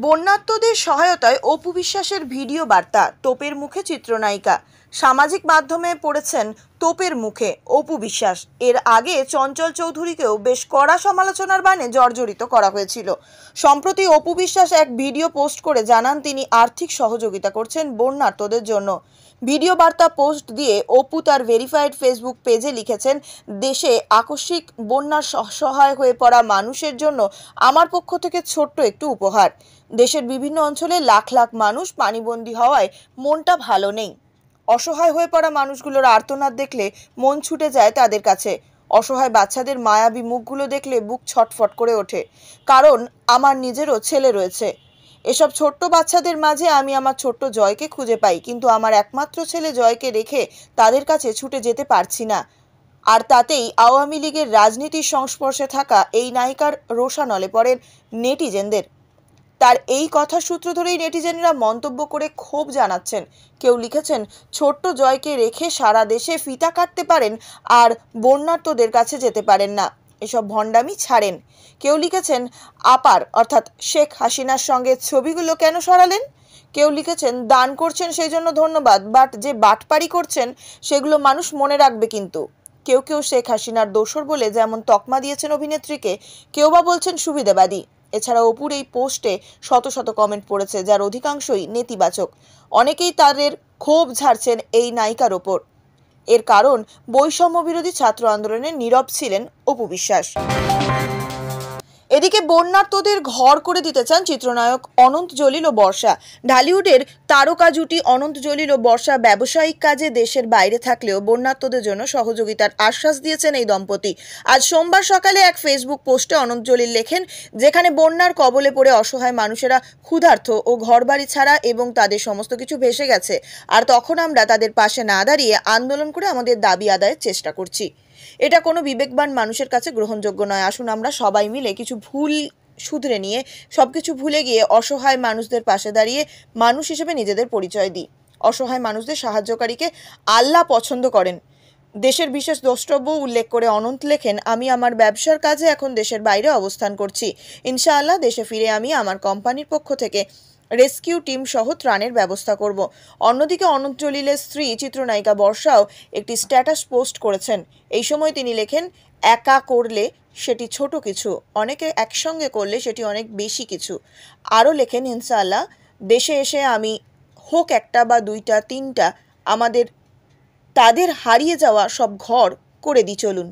বন্যার্তদের সহায়তায় অপু বিশ্বাসের ভিডিও বার্তা, তোপের মুখে চিত্রনায়িকা। সামাজিক মাধ্যমে পড়েছেন তোপের মুখে অপু বিশ্বাস। এর আগে চঞ্চল চৌধুরীকেও বেশ কড়া সমালোচনার বাণে জর্জরিত করা হয়েছিল। সম্প্রতি অপু বিশ্বাস এক ভিডিও পোস্ট করে জানান তিনি আর্থিক সহযোগিতা করছেন বন্যার্তদের জন্য। ভিডিও বার্তা পোস্ট দিয়ে অপু তার ভেরিফাইড ফেসবুক পেজে লিখেছেন, দেশে আকস্মিক বন্যার অসহায় হয়ে পড়া মানুষের জন্য আমার পক্ষ থেকে ছোট্ট একটু উপহার। দেশের বিভিন্ন অঞ্চলে লাখ লাখ মানুষ পানিবন্দী হওয়ায় মনটা ভালো নেই। অসহায় হয়ে পড়া মানুষগুলোর আর্তনাদ দেখলে মন ছুটে যায় তাদের কাছে। অসহায় বাচ্চাদের মায়াবী মুখগুলো দেখলে বুক ছটফট করে ওঠে, কারণ আমার নিজেরও ছেলে রয়েছে। এসব ছোট্ট বাচ্চাদের মাঝে আমি আমার ছোট্ট জয়কে খুঁজে পাই, কিন্তু আমার একমাত্র ছেলে জয়কে রেখে তাদের কাছে ছুটে যেতে পারছি না। আর তাতেই আওয়ামী লীগের রাজনীতির সংস্পর্শে থাকা এই নায়িকার রোষানলে পড়েন নেটিজেনদের। তার এই কথার সূত্র ধরেই নেটিজেনরা মন্তব্য করে ক্ষোভ জানাচ্ছেন। কেউ লিখেছেন, ছোট্ট জয়কে রেখে সারা দেশে ফিতা কাটতে পারেন আর বন্যার্তদের কাছে যেতে পারেন না, এসব ভণ্ডামি ছাড়েন। কেউ লিখেছেন, আপার অর্থাৎ শেখ হাসিনার সঙ্গে ছবিগুলো কেন সরালেন। কেউ লিখেছেন, দান করছেন সেই জন্য ধন্যবাদ, বাট যে বাটপাড়ি করছেন সেগুলো মানুষ মনে রাখবে কিন্তু। কেউ কেউ শেখ হাসিনার দোসর বলে যেমন তকমা দিয়েছেন অভিনেত্রীকে, কেউ বা বলছেন সুবিধাবাদী। এছাড়া অপুর এই পোস্টে শত শত কমেন্ট পড়েছে, যার অধিকাংশই নেতিবাচক। অনেকেই তাদের ক্ষোভ ঝাড়ছেন এই নায়িকার ওপর। এর কারণ, বৈষম্য বিরোধী ছাত্র আন্দোলনে নীরব ছিলেন অপু বিশ্বাস। এদিকে বন্যার্তদের ঘর করে দিতে চান চিত্রনায়ক অনন্ত জলিল ও বর্ষা। ঢালিউডের তারকা জুটি অনন্ত জলিল ও বর্ষা ব্যবসায়িক কাজে দেশের বাইরে থাকলেও বন্যার্তদের জন্য সহযোগিতার আশ্বাস দিয়েছেন এই দম্পতি। আজ সোমবার সকালে এক ফেসবুক পোস্টে অনন্ত জলিল লেখেন, যেখানে বন্যার কবলে পড়ে অসহায় মানুষেরা ক্ষুধার্ত ও ঘরবাড়ি ছাড়া এবং তাদের সমস্ত কিছু ভেসে গেছে, আর তখন আমরা তাদের পাশে না দাঁড়িয়ে আন্দোলন করে আমাদের দাবি আদায়ের চেষ্টা করছি। এটা কোনো বিবেকবান মানুষের কাছে গ্রহণযোগ্য নয়। আসুন আমরা সবাই মিলে কিছু ভুল শুধরে নিয়ে সবকিছু ভুলে গিয়ে অসহায় মানুষদের পাশে দাঁড়িয়ে মানুষ হিসেবে নিজেদের পরিচয় দিই। অসহায় মানুষদের সাহায্যকারীকে আল্লাহ পছন্দ করেন। দেশের বিশেষ দ্রষ্টব্য উল্লেখ করে অনন্ত লেখেন, আমি আমার ব্যবসার কাজে এখন দেশের বাইরে অবস্থান করছি। ইনশাআল্লাহ দেশে ফিরে আমি আমার কোম্পানির পক্ষ থেকে রেস্কিউ টিম সহ ত্রাণের ব্যবস্থা করব। অন্যদিকে অনন্ত জলিলের স্ত্রী চিত্রনায়িকা বর্ষাও একটি স্ট্যাটাস পোস্ট করেছেন। এই সময় তিনি লেখেন, একা করলে সেটি ছোট কিছু, অনেকে একসঙ্গে করলে সেটি অনেক বেশি কিছু। আরও লেখেন, ইনশাআল্লাহ দেশে এসে আমি হোক একটা বা দুইটা তিনটা আমাদের তাদের হারিয়ে যাওয়া সব ঘর করে দিই চলুন।